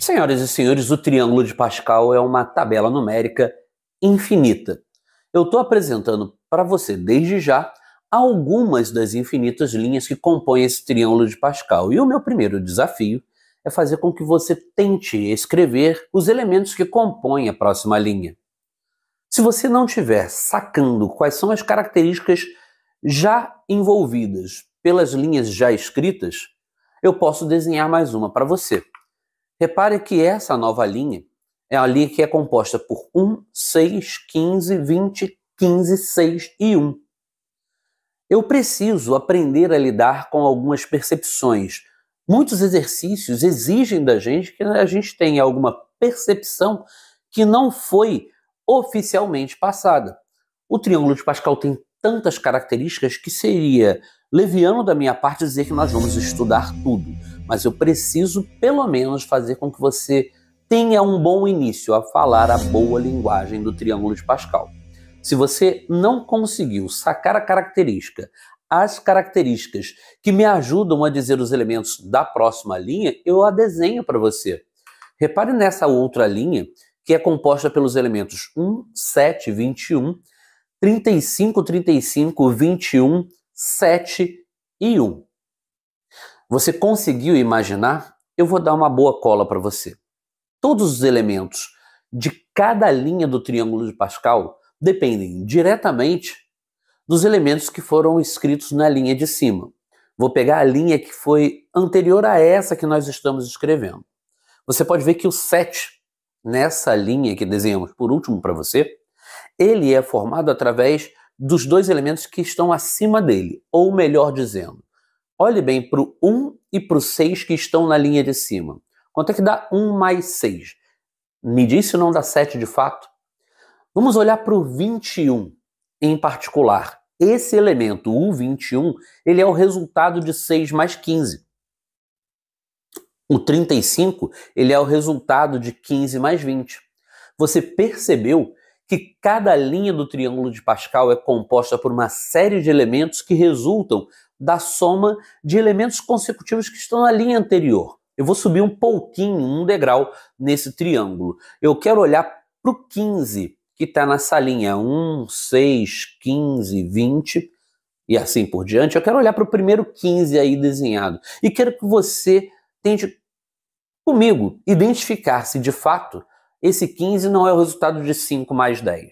Senhoras e senhores, o triângulo de Pascal é uma tabela numérica infinita. Eu estou apresentando para você, desde já, algumas das infinitas linhas que compõem esse triângulo de Pascal. E o meu primeiro desafio é fazer com que você tente escrever os elementos que compõem a próxima linha. Se você não estiver sacando quais são as características já envolvidas pelas linhas já escritas, eu posso desenhar mais uma para você. Repare que essa nova linha é a linha que é composta por 1, 6, 15, 20, 15, 6 e 1. Eu preciso aprender a lidar com algumas percepções. Muitos exercícios exigem da gente que a gente tenha alguma percepção que não foi oficialmente passada. O triângulo de Pascal tem tantas características que seria leviano da minha parte dizer que nós vamos estudar tudo, mas eu preciso pelo menos fazer com que você tenha um bom início a falar a boa linguagem do triângulo de Pascal. Se você não conseguiu sacar as características que me ajudam a dizer os elementos da próxima linha, eu a desenho para você. Repare nessa outra linha, que é composta pelos elementos 1, 7, 21, 35, 35, 21, 7 e 1. Você conseguiu imaginar? Eu vou dar uma boa cola para você. Todos os elementos de cada linha do triângulo de Pascal dependem diretamente dos elementos que foram escritos na linha de cima. Vou pegar a linha que foi anterior a essa que nós estamos escrevendo. Você pode ver que o 7, nessa linha que desenhamos por último para você, ele é formado através dos dois elementos que estão acima dele, ou melhor dizendo, olhe bem para o 1 e para o 6 que estão na linha de cima. Quanto é que dá 1 mais 6? Me diz se não dá 7 de fato. Vamos olhar para o 21 em particular. Esse elemento, o 21, ele é o resultado de 6 mais 15. O 35, ele é o resultado de 15 mais 20. Você percebeu que cada linha do triângulo de Pascal é composta por uma série de elementos que resultam da soma de elementos consecutivos que estão na linha anterior. Eu vou subir um pouquinho, um degrau nesse triângulo. Eu quero olhar para o 15, que está nessa linha 1, 6, 15, 20 e assim por diante. Eu quero olhar para o primeiro 15 aí desenhado. E quero que você tente comigo identificar se de fato esse 15 não é o resultado de 5 mais 10.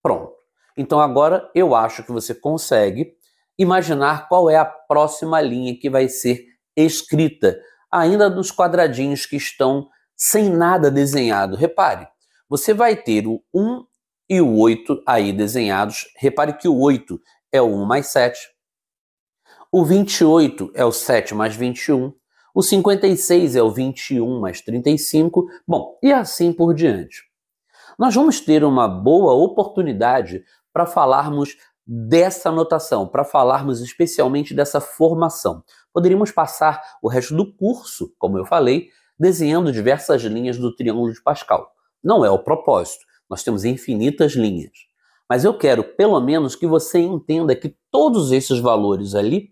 Pronto. Então agora eu acho que você consegue imaginar qual é a próxima linha que vai ser escrita, ainda nos quadradinhos que estão sem nada desenhado. Repare, você vai ter o 1 e o 8 aí desenhados. Repare que o 8 é o 1 mais 7. O 28 é o 7 mais 21. O 56 é o 21 mais 35, bom, e assim por diante. Nós vamos ter uma boa oportunidade para falarmos dessa notação, para falarmos especialmente dessa formação. Poderíamos passar o resto do curso, como eu falei, desenhando diversas linhas do triângulo de Pascal. Não é o propósito, nós temos infinitas linhas. Mas eu quero, pelo menos, que você entenda que todos esses valores ali,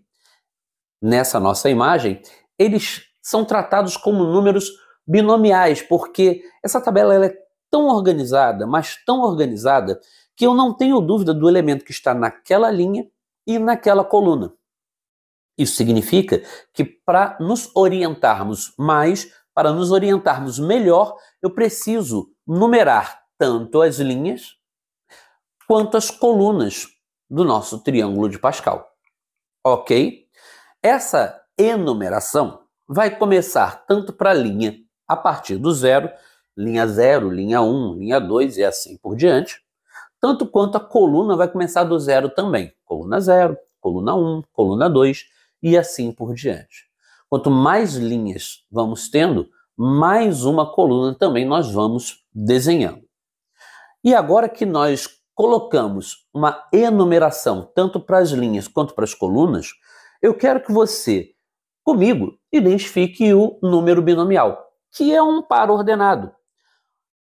nessa nossa imagem, eles são tratados como números binomiais, porque essa tabela ela é tão organizada, mas tão organizada, que eu não tenho dúvida do elemento que está naquela linha e naquela coluna. Isso significa que para nos orientarmos mais, para nos orientarmos melhor, eu preciso numerar tanto as linhas quanto as colunas do nosso triângulo de Pascal. Ok? Essa enumeração vai começar tanto para a linha a partir do 0, linha 0, linha 1, linha 2 e assim por diante, tanto quanto a coluna vai começar do 0 também. Coluna 0, coluna 1, coluna 2 e assim por diante. Quanto mais linhas vamos tendo, mais uma coluna também nós vamos desenhando. E agora que nós colocamos uma enumeração tanto para as linhas quanto para as colunas, eu quero que você, comigo, identifique o número binomial, que é um par ordenado.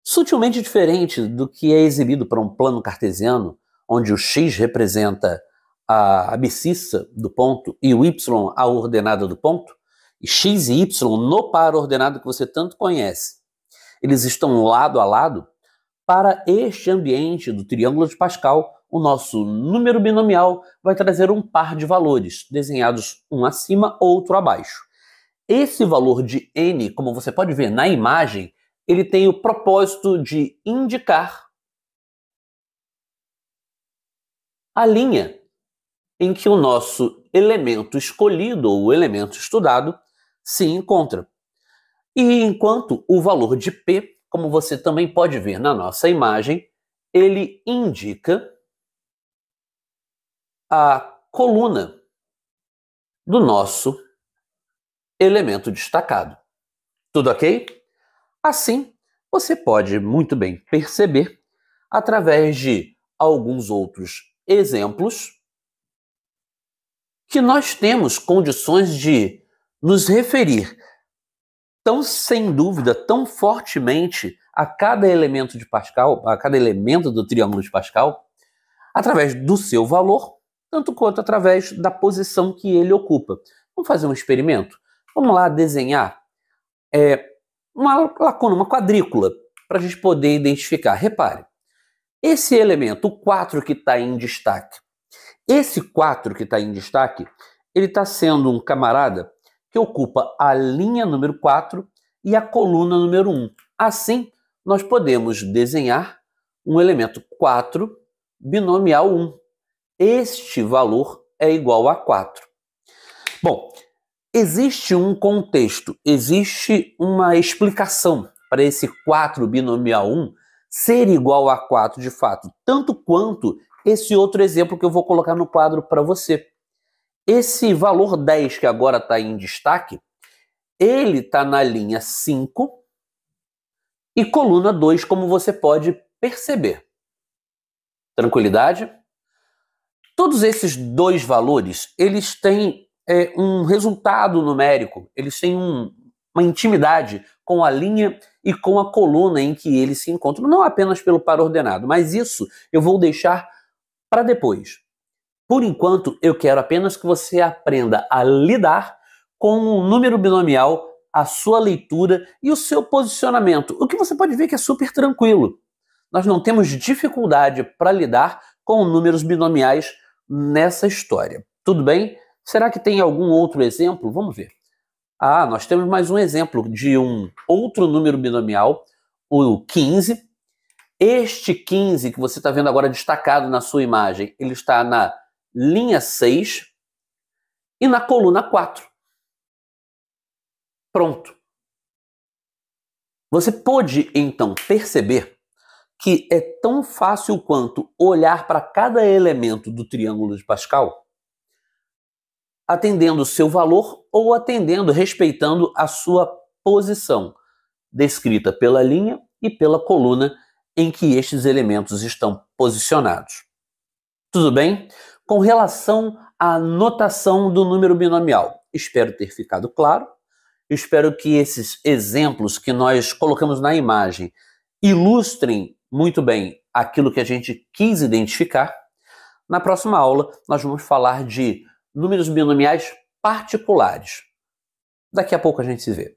Sutilmente diferente do que é exibido para um plano cartesiano, onde o x representa a abscissa do ponto e o y a ordenada do ponto, x e y no par ordenado que você tanto conhece, eles estão lado a lado, para este ambiente do triângulo de Pascal, o nosso número binomial vai trazer um par de valores, desenhados um acima, outro abaixo. Esse valor de n, como você pode ver na imagem, ele tem o propósito de indicar a linha em que o nosso elemento escolhido ou o elemento estudado se encontra. E enquanto o valor de P, como você também pode ver na nossa imagem, ele indica a coluna do nosso elemento destacado. Tudo ok? Assim, você pode muito bem perceber, através de alguns outros exemplos, que nós temos condições de nos referir tão sem dúvida, tão fortemente a cada elemento de Pascal, a cada elemento do triângulo de Pascal, através do seu valor, tanto quanto através da posição que ele ocupa. Vamos fazer um experimento? Vamos lá desenhar uma lacuna, uma quadrícula, para a gente poder identificar. Repare, esse elemento, o 4 que está em destaque, esse 4 que está em destaque, ele está sendo um camarada que ocupa a linha número 4 e a coluna número 1. Assim, nós podemos desenhar um elemento 4 binomial 1. Este valor é igual a 4. Bom, existe um contexto, existe uma explicação para esse 4 binomial 1 ser igual a 4 de fato, tanto quanto esse outro exemplo que eu vou colocar no quadro para você. Esse valor 10 que agora está em destaque, ele está na linha 5 e coluna 2, como você pode perceber. Tranquilidade? Todos esses dois valores, eles têm um resultado numérico, eles têm uma intimidade com a linha e com a coluna em que eles se encontram, não apenas pelo par ordenado, mas isso eu vou deixar para depois. Por enquanto, eu quero apenas que você aprenda a lidar com o número binomial, a sua leitura e o seu posicionamento, o que você pode ver que é super tranquilo. Nós não temos dificuldade para lidar com números binomiais nessa história. Tudo bem? Será que tem algum outro exemplo? Vamos ver. Nós temos mais um exemplo de um outro número binomial, o 15. Este 15 que você está vendo agora destacado na sua imagem, ele está na linha 6 e na coluna 4. Pronto. Você pode, então, perceber que é tão fácil quanto olhar para cada elemento do triângulo de Pascal, atendendo o seu valor ou respeitando a sua posição, descrita pela linha e pela coluna em que estes elementos estão posicionados. Tudo bem? Com relação à notação do número binomial, espero ter ficado claro. Espero que esses exemplos que nós colocamos na imagem ilustrem muito bem aquilo que a gente quis identificar. Na próxima aula, nós vamos falar de números binomiais particulares. Daqui a pouco a gente se vê.